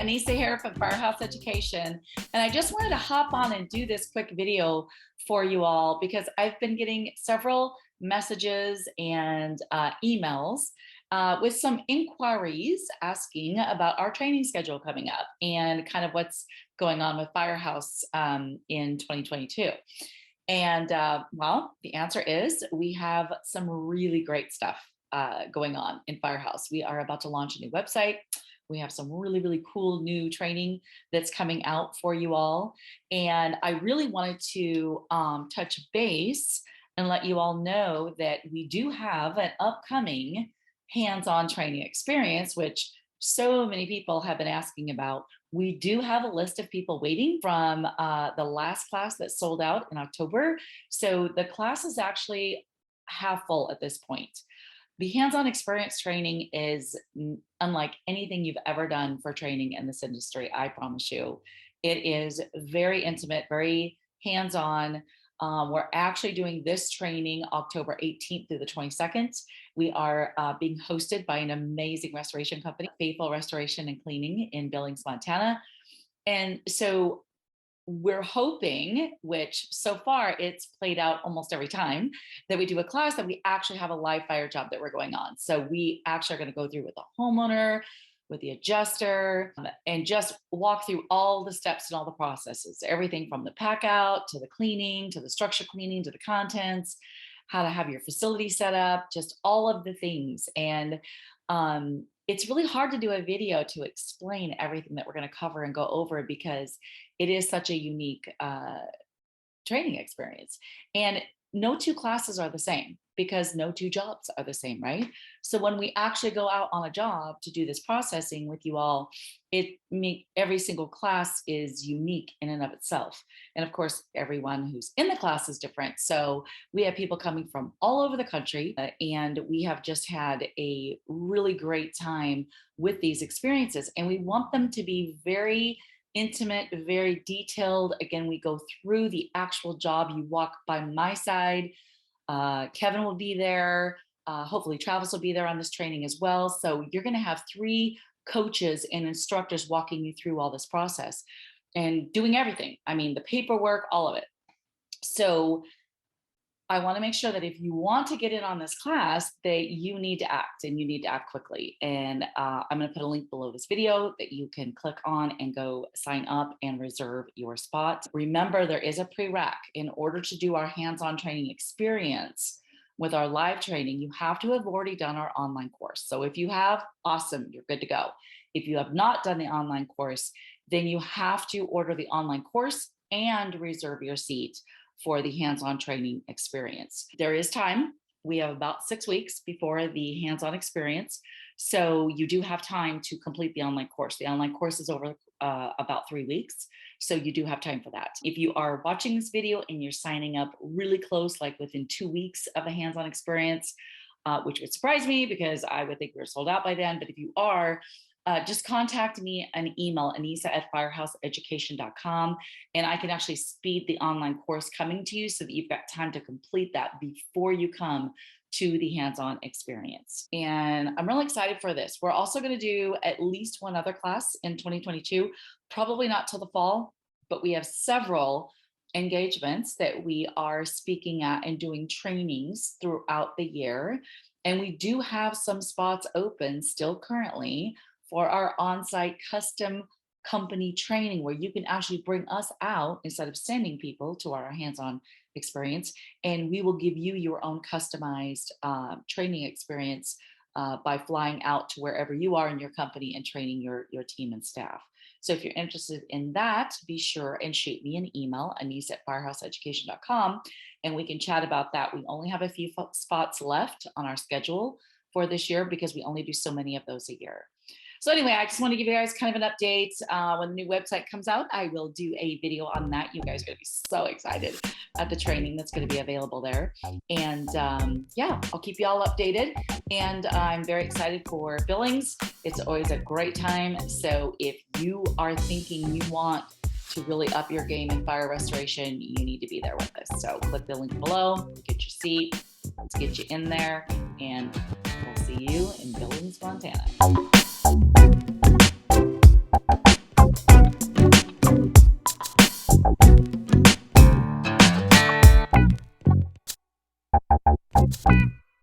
Anissa here from Firehouse Education, and I just wanted to hop on and do this quick video for you all because I've been getting several messages and emails with some inquiries asking about our training schedule coming up and kind of what's going on with Firehouse in 2022. And well, the answer is we have some really great stuff going on in Firehouse. We are about to launch a new website. We have some really, really cool new training that's coming out for you all. And I really wanted to touch base and let you all know that we do have an upcoming hands-on training experience, which so many people have been asking about. We do have a list of people waiting from the last class that sold out in October. So the class is actually half full at this point. The hands-on experience training is unlike anything you've ever done for training in this industry, I promise you. It is very intimate, very hands-on. We're actually doing this training October 18th through the 22nd. We are being hosted by an amazing restoration company, Faithful Restoration and Cleaning in Billings, Montana. And so we're hoping, which so far it's played out almost every time that we do a class, that we actually have a live fire job that we're going on. So we actually are going to go through with the homeowner, with the adjuster, and just walk through all the steps and all the processes, everything from the pack out to the cleaning, to the structure cleaning, to the contents, how to have your facility set up, just all of the things. And it's really hard to do a video to explain everything that we're going to cover and go over because it is such a unique training experience. And no two classes are the same because no two jobs are the same, right? So when we actually go out on a job to do this processing with you all, every single class is unique in and of itself. And of course, everyone who's in the class is different. So we have people coming from all over the country, and we have just had a really great time with these experiences. And we want them to be very intimate, very detailed. Again, we go through the actual job. You walk by my side. Kevin will be there. Hopefully Travis will be there on this training as well. So you're going to have 3 coaches and instructors walking you through all this process and doing everything. I mean, the paperwork, all of it. So I want to make sure that if you want to get in on this class, that you need to act, and you need to act quickly. And I'm going to put a link below this video that you can click on and go sign up and reserve your spot. Remember, there is a pre-rack. In order to do our hands-on training experience with our live training, you have to have already done our online course. So if you have, awesome, you're good to go. If you have not done the online course, then you have to order the online course and reserve your seat for the hands-on training experience. There is time. We have about 6 weeks before the hands-on experience. So you do have time to complete the online course. The online course is over about 3 weeks. So you do have time for that. If you are watching this video and you're signing up really close, like within 2 weeks of a hands-on experience, which would surprise me because I would think we're sold out by then. But if you are, just contact me an email, Anissa@firehouseeducation.com, and I can actually speed the online course coming to you so that you've got time to complete that before you come to the hands-on experience. And I'm really excited for this. We're also going to do at least one other class in 2022, probably not till the fall, but we have several engagements that we are speaking at and doing trainings throughout the year. And we do have some spots open still currently for our on-site custom company training, where you can actually bring us out instead of sending people to our hands-on experience, and we will give you your own customized training experience by flying out to wherever you are in your company and training your team and staff. So if you're interested in that, be sure and shoot me an email, Anissa@firehouseeducation.com, and we can chat about that. We only have a few spots left on our schedule for this year because we only do so many of those a year. So anyway, I just want to give you guys kind of an update. When the new website comes out, I will do a video on that. You guys are going to be so excited at the training that's going to be available there. And yeah, I'll keep you all updated. And I'm very excited for Billings. It's always a great time. So if you are thinking you want to really up your game in fire restoration, you need to be there with us. So click the link below, get your seat, let's get you in there, and we'll see you in Billings, Montana.